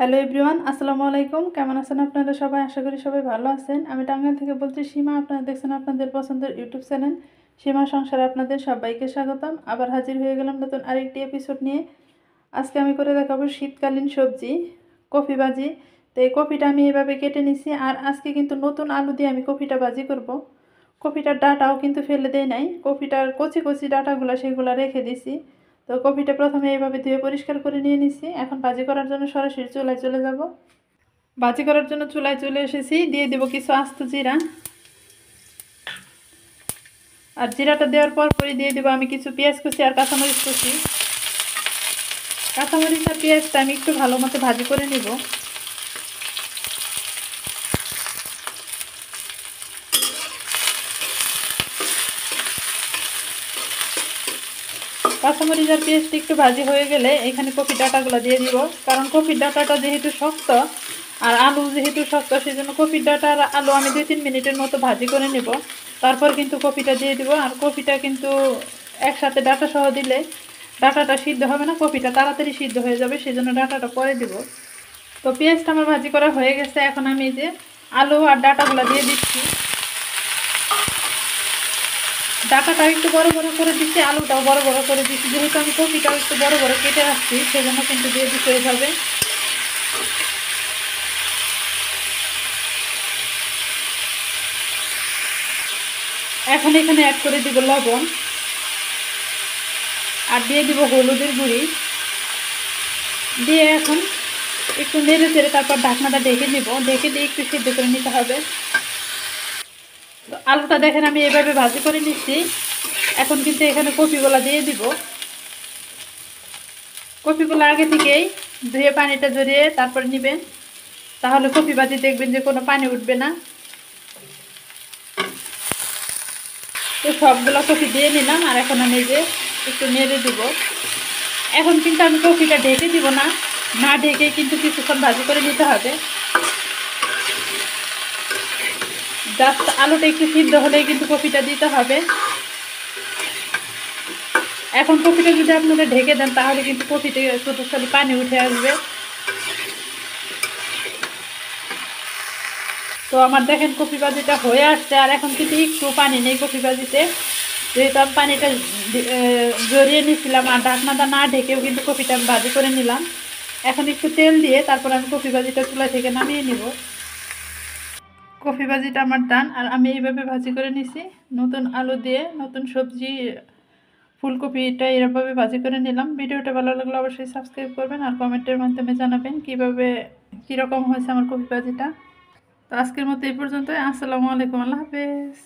Hello everyone, আসসালামু আলাইকুম। কেমন আছেন আপনারা সবাই? আশা করি সবাই ভালো আছেন। আমি টাঙ্গাইল থেকে বলছি সীমা। আপনারা দেখছেন আপনাদের পছন্দের ইউটিউব চ্যানেল সীমা সংসারে আপনাদের সবাইকে স্বাগতম। আবার হাজির হয়ে গেলাম নতুন আরেকটি এপিসোড নিয়ে। আজকে আমি করে দেখাবো শীতকালীন সবজি কফি ভাজি। তো এই কফিটা আমি এভাবে কেটে নিছি। আর আজকে কিন্তু নতুন আলু দিয়ে আমি কফিটা ভাজি করব। কফিটার ডাঁটাও কিন্তু ফেলে দেই নাই, কফিটার কচি কচি ডাঁটাগুলো সেগুলো রেখে দিছি। তো কফিটা প্রথমে এইভাবে ধুয়ে পরিষ্কার করে নিয়ে নিছি। এখন ভাজি করার জন্য সরাসরি চুলায় চলে যাব। ভাজি করার জন্য চুলায় চলে এসেছি। দিয়ে দেব কিছু আস্ত জিরা। আর জিরাটা দেওয়ার পরই দিয়ে দেবো আমি কিছু পেঁয়াজ কুচি আর কাঁচামরিচ কুচি। কাঁচামরিচ আর পেঁয়াজটা আমি একটু ভালো মতো ভাজি করে নেব। কাঁচামরিচ আর পেঁয়াজটা একটু ভাজি হয়ে গেলে এখানে কফি ডাঁটাগুলো দিয়ে দিব। কারণ কফির ডাঁটাটা যেহেতু শক্ত আর আলু যেহেতু শক্ত, সেই জন্য কফির ডাঁটা আর আলু আমি 2-3 মিনিটের মতো ভাজি করে নেব। তারপর কিন্তু কফিটা দিয়ে দিব। আর কফিটা কিন্তু একসাথে ডাঁটা সহ দিলে ডাঁটাটা সিদ্ধ হবে না, কফিটা তাড়াতাড়ি সিদ্ধ হয়ে যাবে, সেই জন্য ডাঁটাটা পরে দিব। তো পেঁয়াজটা আমার ভাজি করা হয়ে গেছে। এখন আমি যে আলু আর ডাঁটাগুলো দিয়ে দিচ্ছি। ডাঁটাটা একটু বড় বড় করে দিচ্ছি, আলুটাও বড় বড় করে দিচ্ছি, যেহেতু আমি কপিটাও একটু বড় বড় কেটে রাখছি, সেজন্য কিন্তু দিয়ে দিতে এইভাবে। এখন এখানে অ্যাড করে দিব লবণ আর দিয়ে দিব হলুদের গুঁড়ি। দিয়ে এখন একটু নেড়ে চেড়ে তারপর ঢাকনাটা ঢেকে দিব। ঢেকে দিয়ে একটু সিদ্ধ করে নিতে হবে। তো আলুটা দেখেন আমি এভাবে ভাজি করে নিচ্ছি। এখন কিন্তু এখানে কপিগুলা দিয়ে দিব। কপিগুলো আগে থেকেই ধুয়ে পানিটা ঝরিয়ে তারপর নেবেন, তাহলে কপি ভাজি দেখবেন যে কোনো পানি উঠবে না। তো সবগুলো কপি দিয়ে নিলাম। আর এখন আমি যে একটু নেড়ে দিব। এখন কিন্তু আমি কপিটা ঢেকে দিব না, না ঢেকে কিন্তু কিছুক্ষণ ভাজি করে নিতে হবে। জাস্ট আলুটা একটু সিদ্ধ হলেই কিন্তু কপিটা দিতে হবে। এখন কপিটা যদি আপনারা ঢেকে দেন তাহলে কিন্তু কপিতে শুধু খালি পানি উঠে আসবে। তো আমার দেখেন কপি ভাজিটা হয়ে আসছে। আর এখন কিন্তু একটু পানি নেই কপি ভাজিতে, যেহেতু আমি পানিটা জড়িয়ে নিয়েছিলাম। আর ঢাকনাটা না ঢেকেও কিন্তু কপিটা আমি ভাজি করে নিলাম। এখন একটু তেল দিয়ে তারপর আমি কপি ভাজিটা চুলা থেকে নামিয়ে নিব। কফি ভাজিটা আমার ডান। আর আমি এইভাবে ভাজি করে নিছি নতুন আলু দিয়ে, নতুন সবজি ফুলকপিটা এরকমভাবে ভাজি করে নিলাম। ভিডিওটা ভালো লাগলে অবশ্যই সাবস্ক্রাইব করবেন আর কমেন্টের মাধ্যমে জানাবেন কীরকম হয়েছে আমার কফি ভাজিটা। তো আজকের মতো এই পর্যন্তই। আসসালামু আলাইকুম, আল্লাহ হাফেজ।